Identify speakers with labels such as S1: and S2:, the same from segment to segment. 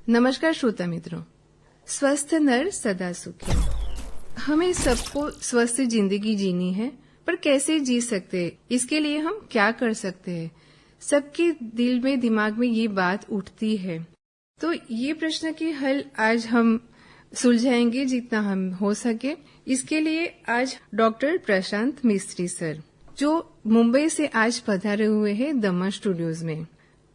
S1: नमस्कार श्रोता मित्रों, स्वस्थ नर सदा सुखी। हमें सबको स्वस्थ जिंदगी जीनी है, पर कैसे जी सकते हैं, इसके लिए हम क्या कर सकते हैं? सबके दिल में दिमाग में ये बात उठती है। तो ये प्रश्न की हल आज हम सुलझाएंगे जितना हम हो सके। इसके लिए आज डॉक्टर प्रशांत मिस्त्री सर, जो मुंबई से आज पधारे हुए हैं दमा स्टूडियोज में।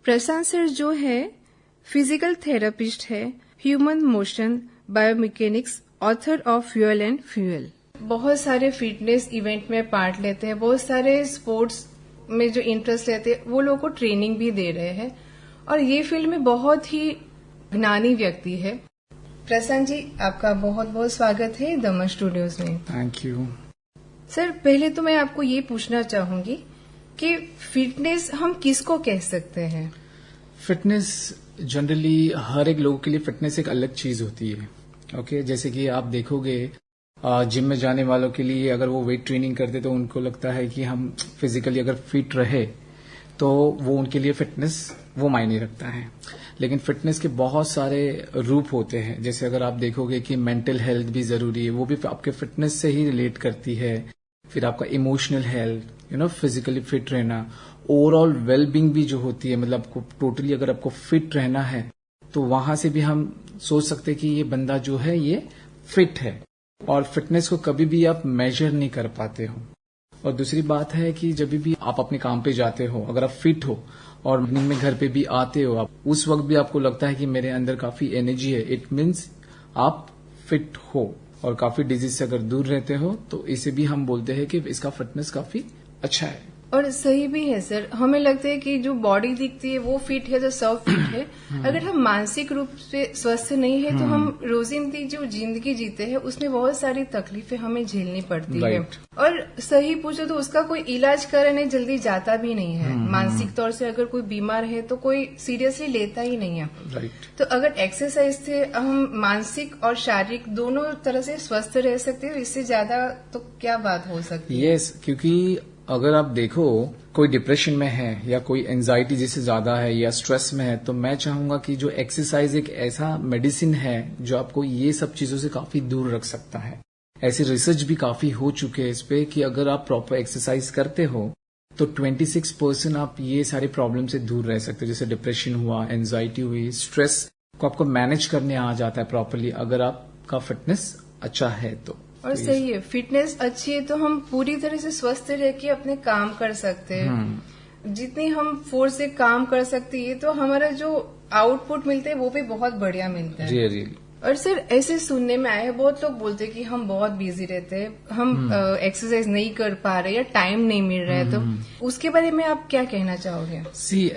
S1: प्रशांत सर जो है फिजिकल थेरेपिस्ट है, human motion biomechanics, author of fuel and fuel. बहुत सारे फिटनेस इवेंट में पार्ट लेते हैं, बहुत सारे स्पोर्ट्स में जो इंटरेस्ट लेते हैं वो लोगों को ट्रेनिंग भी दे रहे हैं, और ये फील्ड में बहुत ही ज्ञानी व्यक्ति है। प्रशांत जी, आपका बहुत बहुत स्वागत है दमा स्टूडियोज में।
S2: Thank you
S1: sir. पहले तो मैं आपको ये पूछना चाहूंगी कि फिटनेस हम किसको कह सकते हैं?
S2: फिटनेस जनरली हर एक लोगों के लिए फिटनेस एक अलग चीज होती है। ओके, जैसे कि आप देखोगे जिम में जाने वालों के लिए अगर वो वेट ट्रेनिंग करते तो उनको लगता है कि हम फिजिकली अगर फिट रहे तो वो उनके लिए फिटनेस वो मायने रखता है। लेकिन फिटनेस के बहुत सारे रूप होते हैं। जैसे अगर आप देखोगे कि मेंटल हेल्थ भी जरूरी है, वो भी आपके फिटनेस से ही रिलेट करती है। फिर आपका इमोशनल हेल्थ, फिजिकली फिट रहना, ओवरऑल वेलबींग भी जो होती है, मतलब आपको टोटली अगर आपको फिट रहना है तो वहां से भी हम सोच सकते हैं कि ये बंदा जो है ये फिट है। और फिटनेस को कभी भी आप मेजर नहीं कर पाते हो। और दूसरी बात है कि जब भी आप अपने काम पे जाते हो, अगर आप फिट हो और इवनिंग में घर पे भी आते हो, आप उस वक्त भी आपको लगता है कि मेरे अंदर काफी एनर्जी है, इट मीन्स आप फिट हो। और काफी डिजीज से अगर दूर रहते हो तो इसे भी हम बोलते हैं कि इसका फिटनेस काफी अच्छा है।
S1: और सही भी है सर। हमें लगता है कि जो बॉडी दिखती है वो फिट है तो सब फिट है। अगर हम मानसिक रूप से स्वस्थ नहीं है तो हम रोजिंदी जो जिंदगी जीते हैं उसमें बहुत सारी तकलीफें हमें झेलनी पड़ती है। और सही पूछो तो उसका कोई इलाज करने जल्दी जाता भी नहीं है। मानसिक तौर से अगर कोई बीमार है तो कोई सीरियसली लेता ही नहीं है। तो अगर एक्सरसाइज से हम मानसिक और शारीरिक दोनों तरह से स्वस्थ रह सकते हैं, इससे ज्यादा तो क्या बात हो सकती है?
S2: यस, क्योंकि अगर आप देखो कोई डिप्रेशन में है या कोई एंजाइटी जिससे ज्यादा है या स्ट्रेस में है, तो मैं चाहूंगा कि जो एक्सरसाइज एक ऐसा मेडिसिन है जो आपको ये सब चीजों से काफी दूर रख सकता है। ऐसी रिसर्च भी काफी हो चुके हैं इस पे कि अगर आप प्रॉपर एक्सरसाइज करते हो तो 26% आप ये सारे प्रॉब्लम से दूर रह सकते हो। जैसे डिप्रेशन हुआ, एंजाइटी हुई, स्ट्रेस को आपको मैनेज करने आ जाता है प्रॉपरली अगर आपका फिटनेस अच्छा है तो।
S1: और सही है, फिटनेस अच्छी है तो हम पूरी तरह से स्वस्थ रह के अपने काम कर सकते हैं। जितनी हम फोर्स से काम कर सकते हैं तो हमारा जो आउटपुट मिलता है वो भी बहुत बढ़िया मिलता है।
S2: रियली।
S1: और सर, ऐसे सुनने में आया है, बहुत लोग बोलते हैं कि हम बहुत बिजी रहते हैं, हम एक्सरसाइज नहीं कर पा रहे या टाइम नहीं मिल रहा है, तो उसके बारे में आप क्या कहना चाहोगे?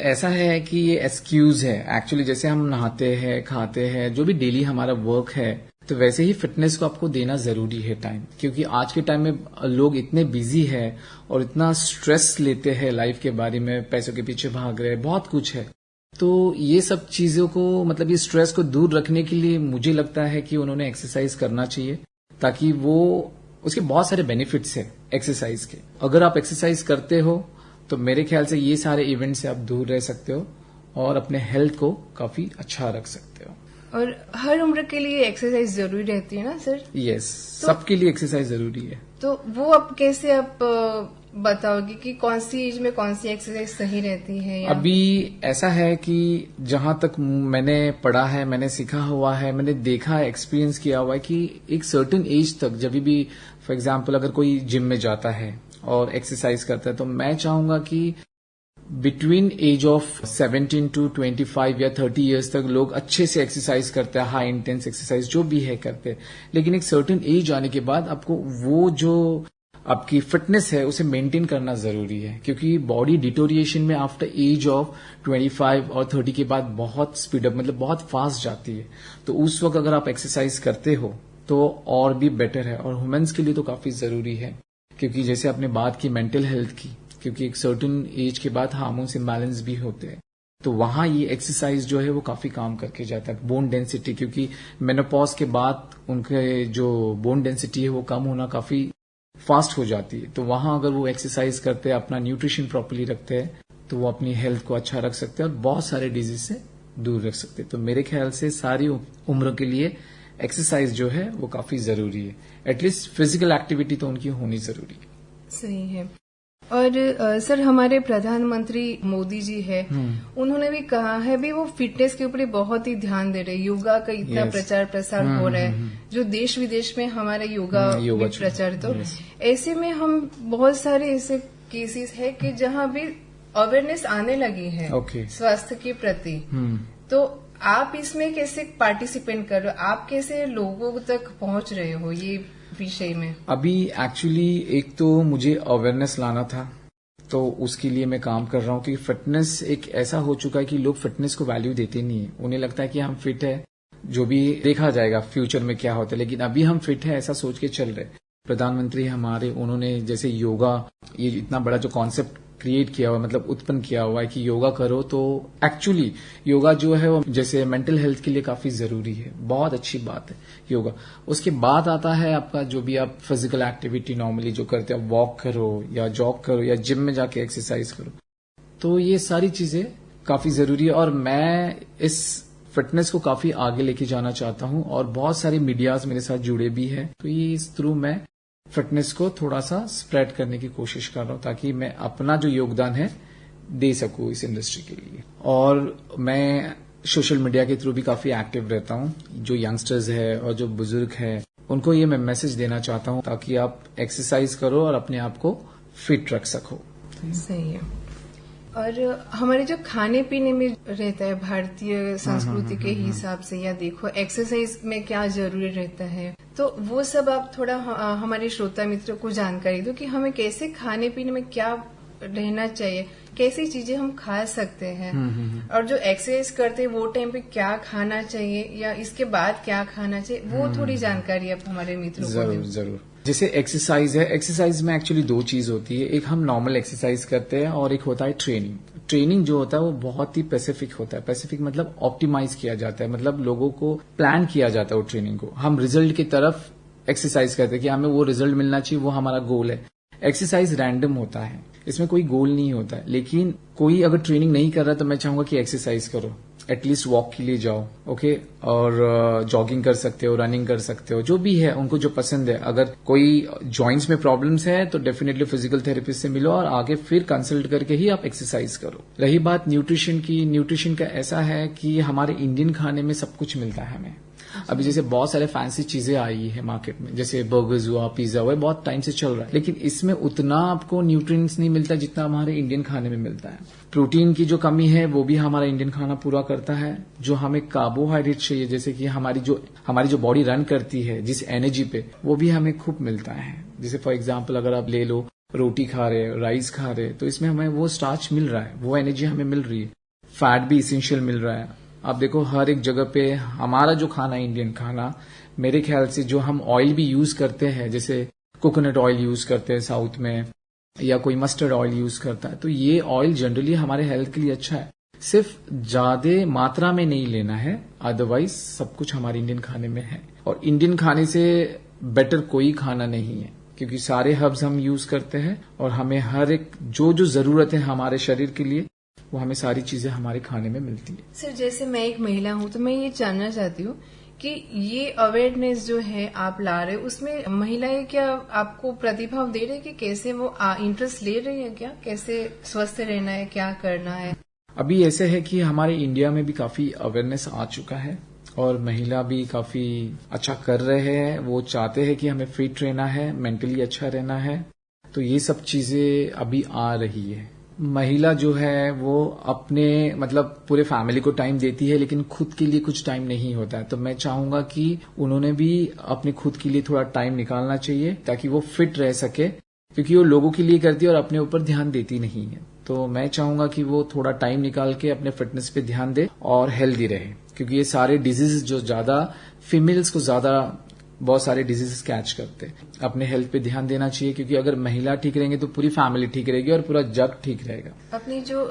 S2: ऐसा है कि ये एक्सक्यूज है एक्चुअली। जैसे हम नहाते हैं, खाते हैं, जो भी डेली हमारा वर्क है, तो वैसे ही फिटनेस को आपको देना जरूरी है टाइम। क्योंकि आज के टाइम में लोग इतने बिजी है और इतना स्ट्रेस लेते हैं लाइफ के बारे में, पैसों के पीछे भाग रहे हैं, बहुत कुछ है। तो ये सब चीजों को, मतलब ये स्ट्रेस को दूर रखने के लिए मुझे लगता है कि उन्होंने एक्सरसाइज करना चाहिए, ताकि वो उसके बहुत सारे बेनिफिट्स है एक्सरसाइज के। अगर आप एक्सरसाइज करते हो तो मेरे ख्याल से ये सारे इवेंट से आप दूर रह सकते हो और अपने हेल्थ को काफी अच्छा रख सकते हो।
S1: और हर उम्र के लिए एक्सरसाइज जरूरी रहती है ना सर?
S2: यस, सबके लिए एक्सरसाइज जरूरी है।
S1: तो वो अब कैसे आप बताओगे कि कौन सी एज में कौन सी एक्सरसाइज सही रहती है? या
S2: अभी ऐसा है कि जहां तक मैंने पढ़ा है, मैंने सीखा हुआ है, मैंने देखा है, एक्सपीरियंस किया हुआ है कि एक सर्टेन एज तक जब भी फॉर एग्जांपल अगर कोई जिम में जाता है और एक्सरसाइज करता है, तो मैं चाहूंगा कि बिटवीन एज ऑफ 17 to 25 या 30 इयर्स तक लोग अच्छे से एक्सरसाइज करते हैं, हाई इंटेंस एक्सरसाइज जो भी है करते हैं। लेकिन एक सर्टेन एज आने के बाद आपको वो जो आपकी फिटनेस है उसे मेंटेन करना जरूरी है, क्योंकि बॉडी डिटोरिएशन में आफ्टर एज ऑफ 25 और 30 के बाद बहुत स्पीड अप, मतलब बहुत फास्ट जाती है। तो उस वक्त अगर आप एक्सरसाइज करते हो तो और भी बेटर है। और वुमेन्स के लिए तो काफी जरूरी है, क्योंकि जैसे आपने बात की मेंटल हेल्थ की, क्योंकि एक सर्टेन एज के बाद हार्मोन्स इम्बैलेंस भी होते हैं, तो वहां ये एक्सरसाइज जो है वो काफी काम करके जाता है। बोन डेंसिटी, क्योंकि मेनोपॉज के बाद उनके जो बोन डेंसिटी है वो कम होना काफी फास्ट हो जाती है। तो वहां अगर वो एक्सरसाइज करते हैं, अपना न्यूट्रिशन प्रॉपर्ली रखते हैं, तो वो अपनी हेल्थ को अच्छा रख सकते हैं और बहुत सारे डिजीज से दूर रख सकते हैं। तो मेरे ख्याल से सारी उम्र के लिए एक्सरसाइज जो है वो काफी जरूरी है। एटलीस्ट फिजिकल एक्टिविटी तो उनकी होनी जरूरी है।
S1: सही है। और सर, हमारे प्रधानमंत्री मोदी जी है, उन्होंने भी कहा है भी वो फिटनेस के ऊपर बहुत ही ध्यान दे रहे हैं। योगा का इतना प्रचार प्रसार हो रहा है, जो देश विदेश में हमारे योगा प्रचार। तो ऐसे में हम बहुत सारे ऐसे केसेस है कि जहाँ भी अवेयरनेस आने लगी है स्वास्थ्य के प्रति। तो आप इसमें कैसे पार्टिसिपेट कर रहे हो? आप कैसे लोगों तक पहुंच रहे हो ये विषय में?
S2: अभी एक्चुअली एक तो मुझे अवेयरनेस लाना था, तो उसके लिए मैं काम कर रहा हूँ कि फिटनेस एक ऐसा हो चुका है कि लोग फिटनेस को वैल्यू देते नहीं है। उन्हें लगता है कि हम फिट है, जो भी देखा जाएगा फ्यूचर में क्या होता है, लेकिन अभी हम फिट है ऐसा सोच के चल रहे। प्रधानमंत्री हमारे, उन्होंने जैसे योगा, ये इतना बड़ा जो कॉन्सेप्ट क्रिएट किया हुआ, मतलब उत्पन्न किया हुआ है कि योगा करो, तो एक्चुअली योगा जो है वो जैसे मेंटल हेल्थ के लिए काफी जरूरी है। बहुत अच्छी बात है योगा। उसके बाद आता है आपका जो भी आप फिजिकल एक्टिविटी नॉर्मली जो करते हो, वॉक करो या जॉग करो या जिम में जाके एक्सरसाइज करो। तो ये सारी चीजें काफी जरूरी है और मैं इस फिटनेस को काफी आगे लेके जाना चाहता हूं और बहुत सारे मीडियाज मेरे साथ जुड़े भी हैं। तो ये इस थ्रू मैं फिटनेस को थोड़ा सा स्प्रेड करने की कोशिश कर रहा हूं ताकि मैं अपना जो योगदान है दे सकूं इस इंडस्ट्री के लिए। और मैं सोशल मीडिया के थ्रू भी काफी एक्टिव रहता हूं। जो यंगस्टर्स है और जो बुजुर्ग है उनको ये मैं मैसेज देना चाहता हूं ताकि आप एक्सरसाइज करो और अपने आप को फिट रख सको।
S1: सही है। और हमारे जो खाने पीने में रहता है भारतीय संस्कृति के हिसाब से, या देखो एक्सरसाइज में क्या जरूरी रहता है, तो वो सब आप थोड़ा हमारे श्रोता मित्रों को जानकारी दो कि हमें कैसे खाने पीने में क्या रहना चाहिए, कैसी चीजें हम खा सकते हैं, और जो एक्सरसाइज करते हैं वो टाइम पे क्या खाना चाहिए या इसके बाद क्या खाना चाहिए, वो थोड़ी जानकारी आप हमारे मित्रों को दें।
S2: जरूर। जैसे एक्सरसाइज है, एक्सरसाइज में एक्चुअली दो चीज होती है। एक हम नॉर्मल एक्सरसाइज करते हैं और एक होता है ट्रेनिंग। ट्रेनिंग जो होता है वो बहुत ही स्पेसिफिक होता है। स्पेसिफिक मतलब ऑप्टिमाइज किया जाता है, मतलब लोगों को प्लान किया जाता है वो ट्रेनिंग को। हम रिजल्ट की तरफ एक्सरसाइज करते हैं कि हमें वो रिजल्ट मिलना चाहिए, वो हमारा गोल है। एक्सरसाइज रैंडम होता है, इसमें कोई गोल नहीं होता है। लेकिन कोई अगर ट्रेनिंग नहीं कर रहा तो मैं चाहूंगा कि एक्सरसाइज करो, एटलीस्ट वॉक के लिए जाओ, ओके, और जॉगिंग कर सकते हो, रनिंग कर सकते हो, जो भी है उनको जो पसंद है। अगर कोई जॉइंट्स में प्रॉब्लम्स है तो डेफिनेटली फिजिकल थेरेपिस्ट से मिलो और आगे फिर कंसल्ट करके ही आप एक्सरसाइज करो। रही बात न्यूट्रिशन की, न्यूट्रिशन का ऐसा है कि हमारे इंडियन खाने में सब कुछ मिलता है हमें। अभी जैसे बहुत सारे फैंसी चीजें आई है मार्केट में, जैसे बर्गर्स हुआ, पिज्जा हुआ, बहुत टाइम से चल रहा है, लेकिन इसमें उतना आपको न्यूट्रिएंट्स नहीं मिलता जितना हमारे इंडियन खाने में मिलता है। प्रोटीन की जो कमी है वो भी हमारा इंडियन खाना पूरा करता है। जो हमें कार्बोहाइड्रेट चाहिए, जैसे कि हमारी जो बॉडी रन करती है जिस एनर्जी पे, वो भी हमें खूब मिलता है। जैसे फॉर एग्जाम्पल अगर आप ले लो, रोटी खा रहे, राइस खा रहे, तो इसमें हमें वो स्टार्च मिल रहा है, वो एनर्जी हमें मिल रही है। फैट भी इसेंशियल मिल रहा है। आप देखो हर एक जगह पे हमारा जो खाना है, इंडियन खाना, मेरे ख्याल से जो हम ऑयल भी यूज करते हैं, जैसे कोकोनट ऑयल यूज करते हैं साउथ में, या कोई मस्टर्ड ऑयल यूज करता है, तो ये ऑयल जनरली हमारे हेल्थ के लिए अच्छा है। सिर्फ ज्यादा मात्रा में नहीं लेना है, अदरवाइज सब कुछ हमारे इंडियन खाने में है। और इंडियन खाने से बेटर कोई खाना नहीं है, क्योंकि सारे हर्ब्स हम यूज करते हैं और हमें हर एक जो जरूरत है हमारे शरीर के लिए, वो हमें सारी चीजें हमारे खाने में मिलती है।
S1: सर, जैसे मैं एक महिला हूं तो मैं ये जानना चाहती हूँ कि ये अवेयरनेस जो है आप ला रहे हो, उसमें महिलाएं क्या आपको प्रतिभाव दे रही है कि कैसे वो इंटरेस्ट ले रही है, क्या कैसे स्वस्थ रहना है, क्या करना है?
S2: अभी ऐसे है कि हमारे इंडिया में भी काफी अवेयरनेस आ चुका है और महिला भी काफी अच्छा कर रहे हैं। वो चाहते हैं कि हमें फिट रहना है, मेंटली अच्छा रहना है, तो ये सब चीजें अभी आ रही है। महिला जो है वो अपने मतलब पूरे फैमिली को टाइम देती है, लेकिन खुद के लिए कुछ टाइम नहीं होता है। तो मैं चाहूंगा कि उन्होंने भी अपने खुद के लिए थोड़ा टाइम निकालना चाहिए ताकि वो फिट रह सके, क्योंकि वो लोगों के लिए करती है और अपने ऊपर ध्यान देती नहीं है। तो मैं चाहूंगा कि वो थोड़ा टाइम निकाल के अपने फिटनेस पे ध्यान दे और हेल्दी रहे, क्योंकि ये सारे डिजीज जो ज्यादा फीमेल्स को ज्यादा बहुत सारे डिजीजेस कैच करते हैं। अपने हेल्थ पे ध्यान देना चाहिए, क्योंकि अगर महिला ठीक रहेंगे तो पूरी फैमिली ठीक रहेगी और पूरा जग ठीक रहेगा।
S1: अपनी जो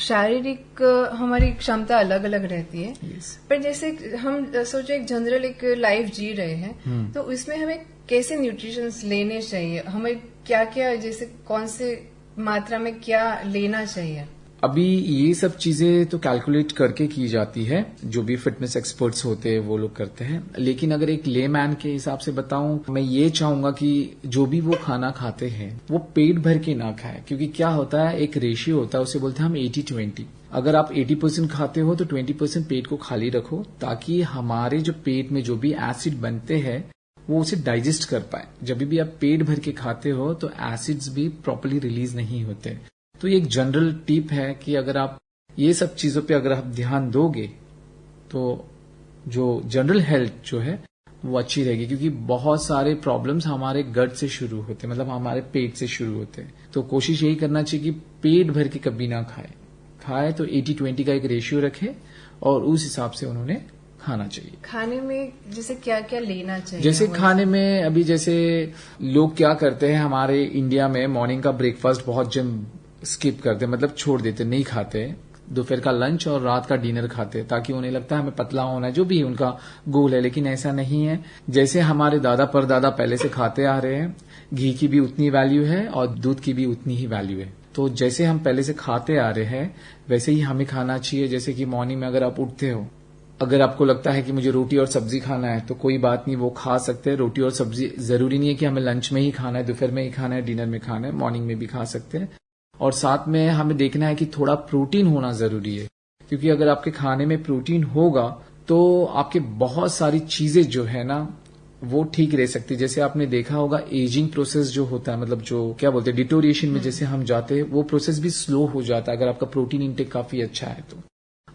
S1: शारीरिक हमारी क्षमता अलग अलग रहती है, पर जैसे हम सोचो एक जनरल एक लाइफ जी रहे हैं, तो इसमें हमें कैसे न्यूट्रिशन लेने चाहिए, हमें क्या क्या, जैसे कौन से मात्रा में क्या लेना चाहिए?
S2: अभी ये सब चीजें तो कैलकुलेट करके की जाती है, जो भी फिटनेस एक्सपर्ट्स होते हैं वो लोग करते हैं। लेकिन अगर एक लेमैन के हिसाब से बताऊं, मैं ये चाहूंगा कि जो भी वो खाना खाते हैं वो पेट भर के ना खाए, क्योंकि क्या होता है, एक रेशियो होता है, उसे बोलते हैं हम 80-20। अगर आप 80% खाते हो तो 20% पेट को खाली रखो, ताकि हमारे जो पेट में जो भी एसिड बनते हैं वो उसे डाइजेस्ट कर पाए। जब भी आप पेट भर के खाते हो तो एसिड्स भी प्रॉपर्ली रिलीज नहीं होते। तो ये एक जनरल टिप है कि अगर आप ये सब चीजों पे अगर आप ध्यान दोगे तो जो जनरल हेल्थ जो है वो अच्छी रहेगी, क्योंकि बहुत सारे प्रॉब्लम्स हमारे गट से शुरू होते हैं, मतलब हमारे पेट से शुरू होते हैं। तो कोशिश यही करना चाहिए कि पेट भर के कभी ना खाए तो 80-20 का एक रेशियो रखे और उस हिसाब से उन्होंने खाना चाहिए।
S1: खाने में जैसे क्या क्या लेना चाहिए?
S2: जैसे खाने में अभी जैसे लोग क्या करते हैं, हमारे इंडिया में मॉर्निंग का ब्रेकफास्ट बहुत जन स्किप करते, मतलब छोड़ देते, नहीं खाते। दोपहर का लंच और रात का डिनर खाते, ताकि उन्हें लगता है हमें पतला होना है, जो भी उनका गोल है। लेकिन ऐसा नहीं है। जैसे हमारे दादा परदादा पहले से खाते आ रहे हैं, घी की भी उतनी वैल्यू है और दूध की भी उतनी ही वैल्यू है। तो जैसे हम पहले से खाते आ रहे हैं वैसे ही हमें खाना चाहिए। जैसे कि मॉर्निंग में अगर आप उठते हो, अगर आपको लगता है कि मुझे रोटी और सब्जी खाना है तो कोई बात नहीं, वो खा सकते हैं। रोटी और सब्जी जरूरी नहीं है कि हमें लंच में ही खाना है, दोपहर में ही खाना है, डिनर में खाना है, मॉर्निंग में भी खा सकते हैं। और साथ में हमें देखना है कि थोड़ा प्रोटीन होना जरूरी है, क्योंकि अगर आपके खाने में प्रोटीन होगा तो आपके बहुत सारी चीजें जो है ना वो ठीक रह सकती है। जैसे आपने देखा होगा एजिंग प्रोसेस जो होता है, मतलब जो क्या बोलते हैं डिटोरिएशन में जैसे हम जाते हैं, वो प्रोसेस भी स्लो हो जाता है अगर आपका प्रोटीन इंटेक काफी अच्छा है। तो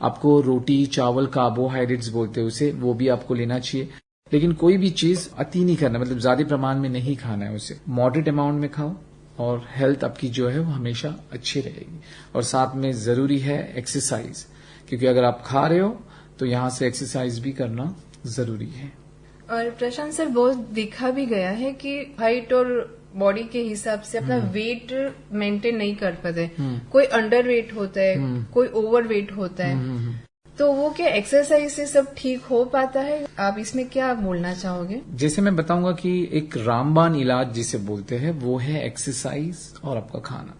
S2: आपको रोटी चावल कार्बोहाइड्रेट्स बोलते हैं उसे, वो भी आपको लेना चाहिए। लेकिन कोई भी चीज अति नहीं करना, मतलब ज्यादा प्रमाण में नहीं खाना है उसे, मॉडरेट अमाउंट में खाओ और हेल्थ आपकी जो है वो हमेशा अच्छी रहेगी। और साथ में जरूरी है एक्सरसाइज, क्योंकि अगर आप खा रहे हो तो यहां से एक्सरसाइज भी करना जरूरी है।
S1: और प्रशांत सर, बहुत देखा भी गया है कि हाइट और बॉडी के हिसाब से अपना वेट मेंटेन नहीं कर पाते। कोई अंडर वेट होता है, कोई ओवर वेट होता है। तो वो क्या एक्सरसाइज से सब ठीक हो पाता है? आप इसमें क्या बोलना चाहोगे?
S2: जैसे मैं बताऊंगा कि एक रामबाण इलाज जिसे बोलते हैं वो है एक्सरसाइज और आपका खाना।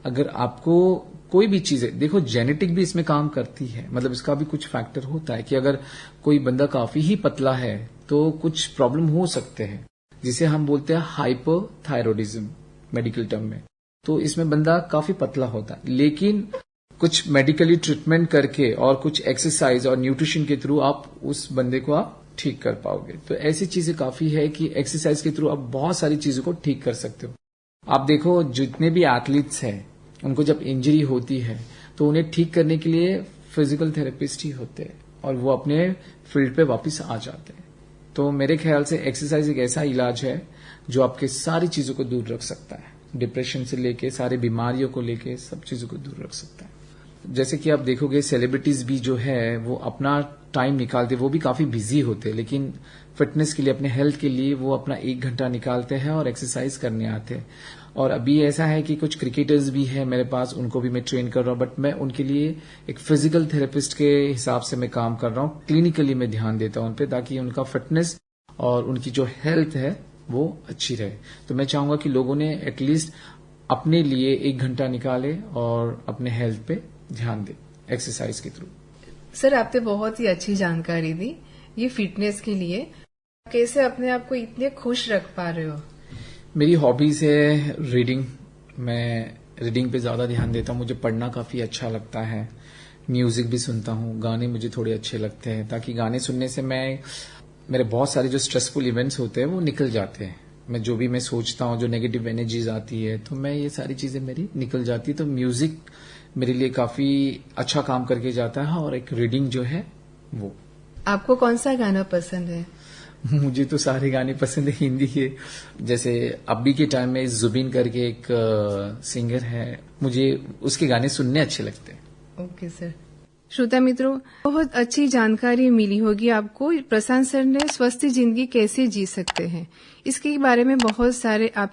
S2: अगर आपको कोई भी चीजें, देखो जेनेटिक भी इसमें काम करती है, मतलब इसका भी कुछ फैक्टर होता है कि अगर कोई बंदा काफी ही पतला है तो कुछ प्रॉब्लम हो सकते हैं, जिसे हम बोलते हैं हाइपोथायरॉयडिज्म मेडिकल टर्म में। तो इसमें बंदा काफी पतला होता है, लेकिन कुछ मेडिकली ट्रीटमेंट करके और कुछ एक्सरसाइज और न्यूट्रिशन के थ्रू आप उस बंदे को आप ठीक कर पाओगे। तो ऐसी चीजें काफी है कि एक्सरसाइज के थ्रू आप बहुत सारी चीजों को ठीक कर सकते हो। आप देखो जितने भी एथलीट्स हैं उनको जब इंजरी होती है तो उन्हें ठीक करने के लिए फिजिकल थेरेपिस्ट ही होते हैं और वो अपने फील्ड पे वापस आ जाते हैं। तो मेरे ख्याल से एक्सरसाइज एक ऐसा इलाज है जो आपके सारी चीजों को दूर रख सकता है, डिप्रेशन से लेके सारी बीमारियों को लेके सब चीजों को दूर रख सकता है। जैसे कि आप देखोगे सेलिब्रिटीज भी जो है वो अपना टाइम निकालते, वो भी काफी बिजी होते हैं, लेकिन फिटनेस के लिए अपने हेल्थ के लिए वो अपना 1 घंटा निकालते हैं और एक्सरसाइज करने आते हैं। और अभी ऐसा है कि कुछ क्रिकेटर्स भी हैं मेरे पास, उनको भी मैं ट्रेन कर रहा हूं, बट मैं उनके लिए एक फिजिकल थेरेपिस्ट के हिसाब से मैं काम कर रहा हूं। क्लिनिकली मैं ध्यान देता हूं उन पे, ताकि उनका फिटनेस और उनकी जो हेल्थ है वो अच्छी रहे। तो मैं चाहूंगा कि लोगों ने एटलीस्ट अपने लिए 1 घंटा निकाले और अपने हेल्थ पे ध्यान दे एक्सरसाइज के थ्रू।
S1: सर, आपने बहुत ही अच्छी जानकारी दी ये फिटनेस के लिए। कैसे अपने आप को इतने खुश रख पा रहे हो?
S2: मेरी हॉबीज है रीडिंग। मैं रीडिंग पे ज्यादा ध्यान देता हूँ, मुझे पढ़ना काफी अच्छा लगता है। म्यूजिक भी सुनता हूँ, गाने मुझे थोड़े अच्छे लगते हैं, ताकि गाने सुनने से मेरे बहुत सारे जो स्ट्रेसफुल इवेंट्स होते हैं वो निकल जाते हैं। मैं जो भी मैं सोचता हूँ, जो नेगेटिव एनर्जीज आती है, तो मैं ये सारी चीजें मेरी निकल जाती है। तो म्यूजिक मेरे लिए काफी अच्छा काम करके जाता है और एक रीडिंग जो है वो।
S1: आपको कौन सा गाना पसंद है?
S2: मुझे तो सारे गाने पसंद है हिंदी के। जैसे अभी के टाइम में जुबिन करके एक सिंगर है, मुझे उसके गाने सुनने अच्छे लगते हैं।
S1: Okay sir. श्रोता मित्रों, बहुत अच्छी जानकारी मिली होगी आपको। प्रशांत सर ने स्वस्थ जिंदगी कैसे जी सकते हैं इसके बारे में बहुत सारे आप